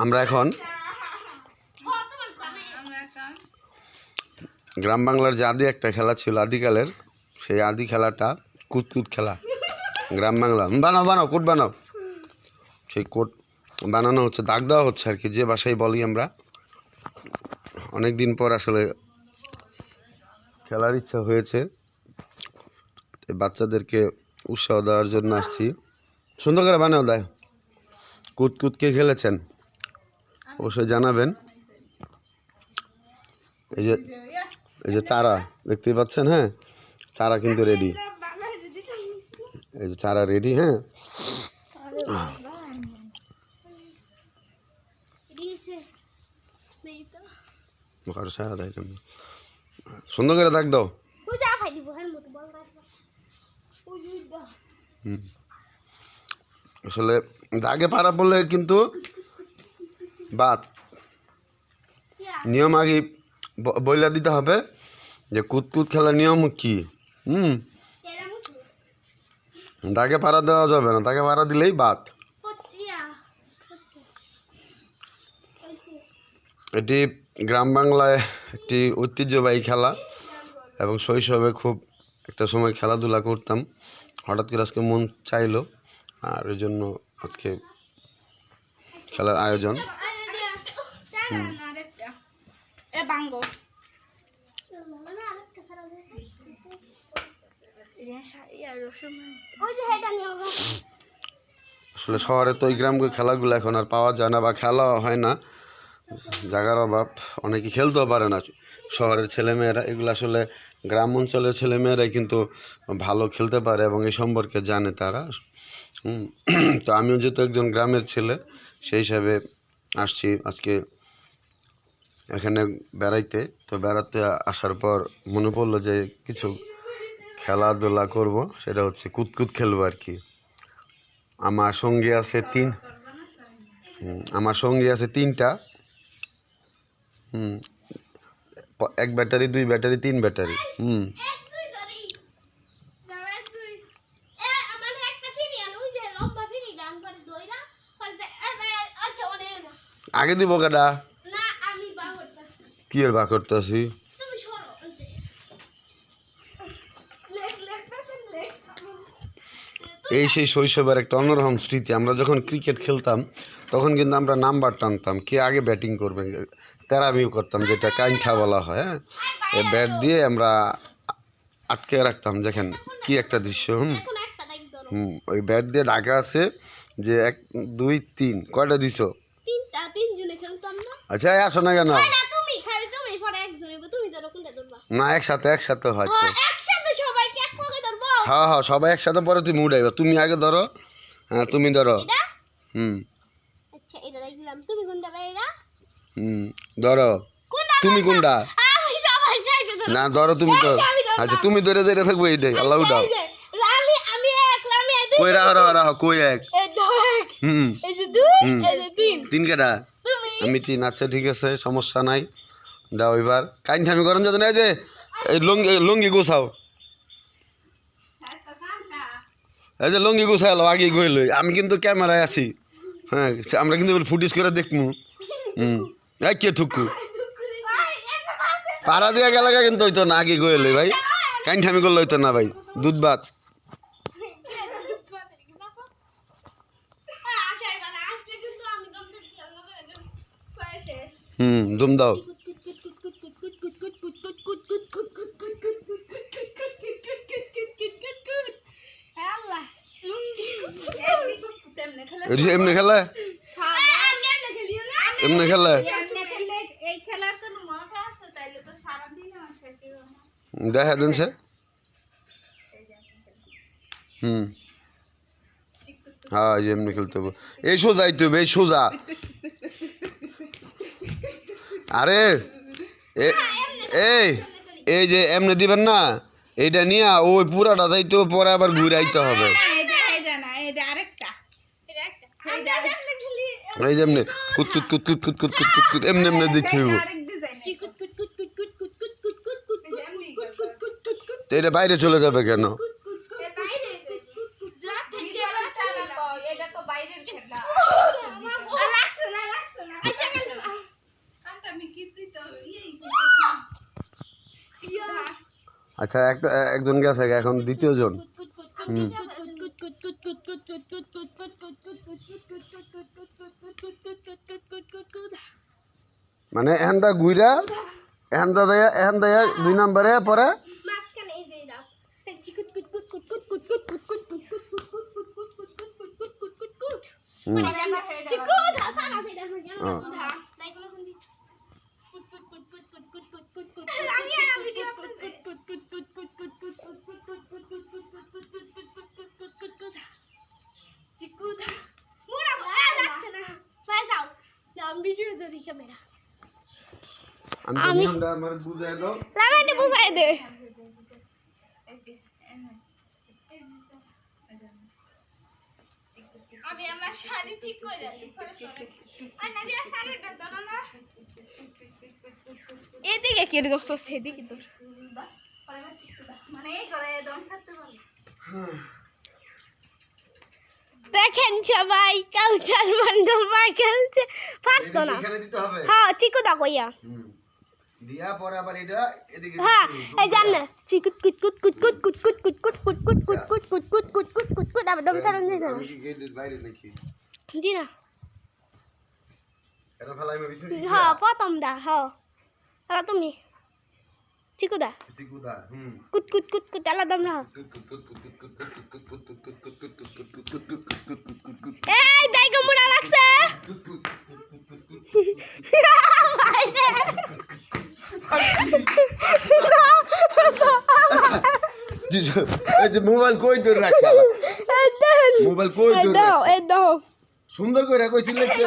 আমরা এখন গ্রাম বাংলার যে আদি একটা খেলা ছিল আদিকালের, সেই আদি খেলাটা কুতকুত খেলা। গ্রাম বাংলা বানাও বানাও কোট বানাও, সেই কোট বানানো হচ্ছে, দাগ দেওয়া হচ্ছে আর কি, যে বাসায় বলি আমরা। অনেক দিন পর আসলে খেলার ইচ্ছা হয়েছে, বাচ্চাদেরকে উৎসাহ দেওয়ার জন্য আসছি। সুন্দর করে বানাও দেয়। কুতকুত কে খেলেছেন অবশ্যই জানাবেন। এই যে চারা দেখতেই পাচ্ছেন, হ্যাঁ চারা কিন্তু রেডি, এই যে চারা রেডি। হ্যাঁ চারা দেয়, সুন্দর করে দাগ দাও। আসলে দাগে পারা পড়লে কিন্তু বাদ, নিয়ম আগে বইলা দিতে হবে যে কুতকুত খেলার নিয়ম কি। দাগে পাড়া দেওয়া যাবে না, দাগে পাড়া দিলেই বাদ। এটি গ্রাম বাংলায় একটি ঐতিহ্যবাহী খেলা এবং শৈশবে খুব একটা সময় খেলাধুলা করতাম। হঠাৎ করে আজকে মন চাইলো, আর ওই জন্য আজকে খেলার আয়োজন। আসলে শহরে তো ওই গ্রামকে খেলাগুলো এখন আর পাওয়া যায় না, বা খেলা হয় না, জায়গার অভাব, অনেকে খেলতেও পারে না শহরের ছেলেমেয়েরা। এগুলো আসলে গ্রাম অঞ্চলের ছেলেমেয়েরাই কিন্তু ভালো খেলতে পারে এবং এই সম্পর্কে জানে তারা। তো আমিও যেহেতু একজন গ্রামের ছেলে, সেই হিসাবে আসছি আজকে এখানে বেড়াইতে। তো বেড়াতে আসার পর মনে পড়লো যে কিছু খেলাধুলা করব, সেটা হচ্ছে কুতকুত খেলবো আর কি। আমার সঙ্গী আছে তিনটা। এক ব্যাটারি, দুই ব্যাটারি, তিন ব্যাটারি। আগে দিব কাটা কি আর বা করতেছি। এই সেই শৈশবের একটা অন্যরকম স্মৃতি। আমরা যখন ক্রিকেট খেলতাম তখন কিন্তু আমরা নাম্বার টানতাম, কে আগে ব্যাটিং করবে, তেরামিও করতাম, যেটা কাইঠা বলা হয়। হ্যাঁ, এই ব্যাট দিয়ে আমরা আটকে রাখতাম, দেখেন কি একটা দৃশ্য। ওই ব্যাট দিয়ে ঢাকা আছে যে 1 2 3 কয়টা দিছো? আচ্ছা আসো না কেন? না একসাথে হয়তো। হ্যাঁ হ্যাঁ সবাই একসাথে, পরে তুমি উঠাইবা। তুমি আগে ধরো। হ্যাঁ তুমি ধরো। ধরো। তুমি কোনটা? না ধরো তুমি তো। আচ্ছা তুমি ধরে যেটা থাকবো এইটাই। আল্লাহ উঠাও। কই রাহো কই এক? তিন কেটা? আমি 3। আচ্ছা ঠিক আছে, সমস্যা নাই। দাও এবার। কাইনঠামি করেন যাতে না, যে এই লুঙ্গি গোছাও। এই যে লুঙ্গি গোছাই লো, আগে গই লই। আমি কিন্তু ক্যামেরায় আছি। হ্যাঁ আমরা কিন্তু ফুটেজ করে দেখমু। এই কে ঠুকু পাড়া দিয়া গেলে কিন্তু হইতো না, আগে গই লই ভাই। কাইনঠামি করলে হইতো না ভাই। দুধ ভাত দম দাও। এমনি খেলে দেখা দেন সে। হ্যাঁ এমনি খেলতে হবে। এই সোজা আইতে হবে, এই সোজা। আরে এই যে এমনি দিবেন না, এইটা নিয়ে ওই পুরাটা যাইতে পরে আবার ঘুরে আইতে হবে। এই যে এমনি কুতকুত কুতকুত কুতকুত কুতকুত এমনি এমনি দিতে হইব। এটা বাইরে চলে যাবে কেন? আচ্ছা একজন গেছে এখন দ্বিতীয় জন হুম মানে এহেন্দা ঘুইরা এহেন্দা দেয়া 2 নম্বরে পরে আমি আমার বুঝাই দাও লাগাইতে বুঝাই দে আমি আমার শাড়ি ঠিক করে নাদিয়া শাড়িটা ধরো না এদিকে কি দোস্ত সেদিকে তো মানে এই করে দম ছাড়তে পারো দেখেন সবাই কালচার মন্ডল মার খেলছে পারতো না এখানে দিতে হবে হ্যাঁ চিকু দা কইয়া দিয়া পরে আবার এটা এদিকে হ্যাঁ এই জান না চিকুট কুট কুট কুট কুট কুট কুট কুট কুট কুট কুট কুট কুট কুট কুট কুট কুট কুট কুট আবার দম ছাড়ন দিই না আমি কি গেটের বাইরে নাকি জি না এটা ফেলাই আমি বিছানা হ্যাঁ প্রথম দা হ্যাঁ আর তুমি চিকু দা সিকুদা কুট কুট কুট কুট আলা দম না এই দাইগো মুড়া লাগছে এই যে মোবাইল কই ধরে রাখছ মোবাইল কই ধরে রাখছ এই দাও সুন্দর করে কইছিল একটু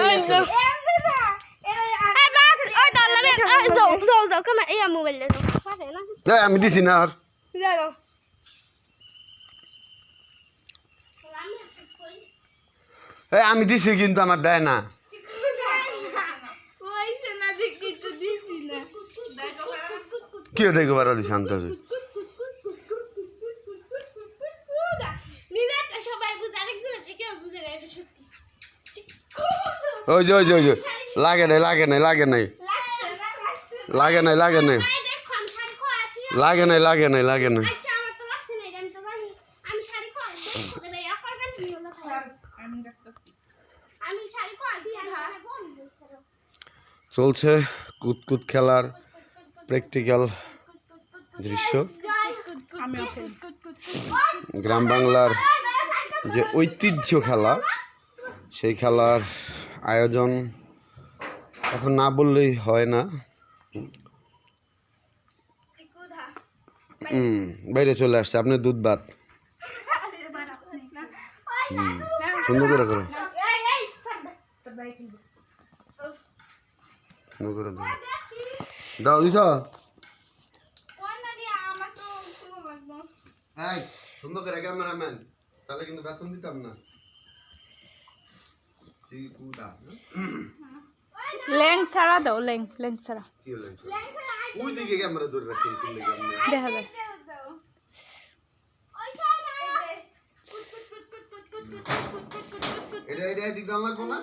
আমি দিছি না আর আমি দিছি কিন্তু আমার দেয় না কেউ দেখে বারা দিছে আনতে হবে ওই যে লাগে নাই লাগে নাই লাগে নাই লাগে নাই লাগে নাই লাগে নাই লাগে নাই লাগে নাই চলছে কুতকুত খেলার প্র্যাকটিক্যাল দৃশ্য গ্রাম বাংলার যে ঐতিহ্য খেলা সেই খেলার আয়োজন এখন না বললেই হয় না বাইরে চলে আসছে আপনি দুধ ভাত সুন্দর করে করো দাও দিছ সুন্দর করে ক্যামেরাম্যান তাহলে কিন্তু বেতন দিতাম না লেং ছাড়া দাও লেং ছাড়া কি হলো ওই দিকে ক্যামেরা ধরে রাখছেন কি লাগে আপনি দেখা যায় এটা দিক দাম লাগবো না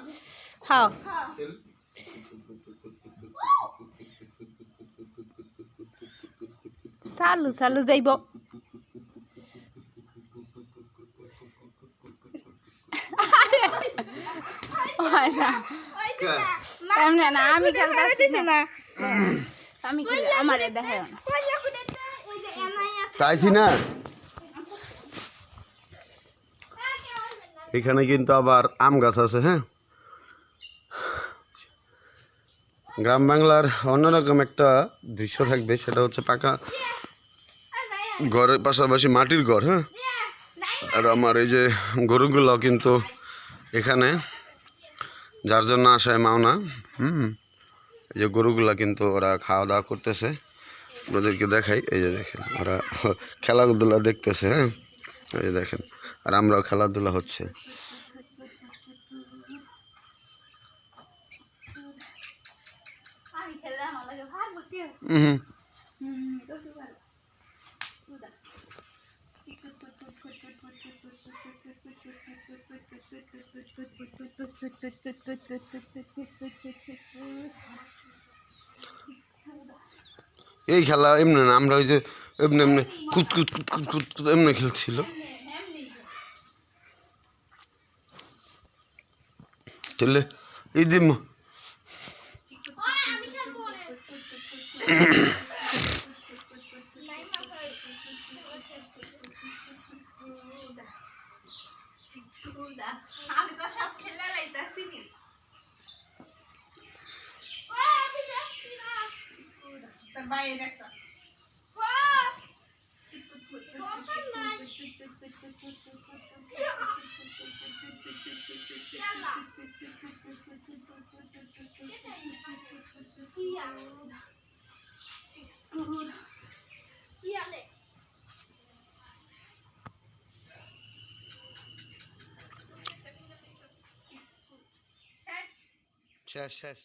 হ্যাঁ চালু যাইব এমনি না আমি খেলতে না আমি খেলে আমারে দেখায় না তাইছি না এখানে কিন্তু আবার আম গাছ আছে হ্যাঁ গ্রাম বাংলার অন্যরকম একটা দৃশ্য থাকবে সেটা হচ্ছে পাকা ঘরের পাশাপাশি মাটির ঘর হ্যাঁ আর আমার এই যে গরুগুলো কিন্তু এখানে যার জন্য আসায় মাওনা এই যে গরুগুলা কিন্তু ওরা খাওয়া দাওয়া করতেছে ওদেরকে দেখাই এই যে দেখেন ওরা খেলাধুলা দেখতেছে হ্যাঁ এই যে দেখেন আর আমরাও খেলাধুলা হচ্ছে এই খেলা এমনি না আমরা ওই যে এমনি এমনি কুত কুত কুত কুত কুত কুত এমনি খেলছিল। তাহলে এই যে আমি তো সব খেলে লাইতাছি নি তার বাইরে দেখতাছি শেষ শেষ।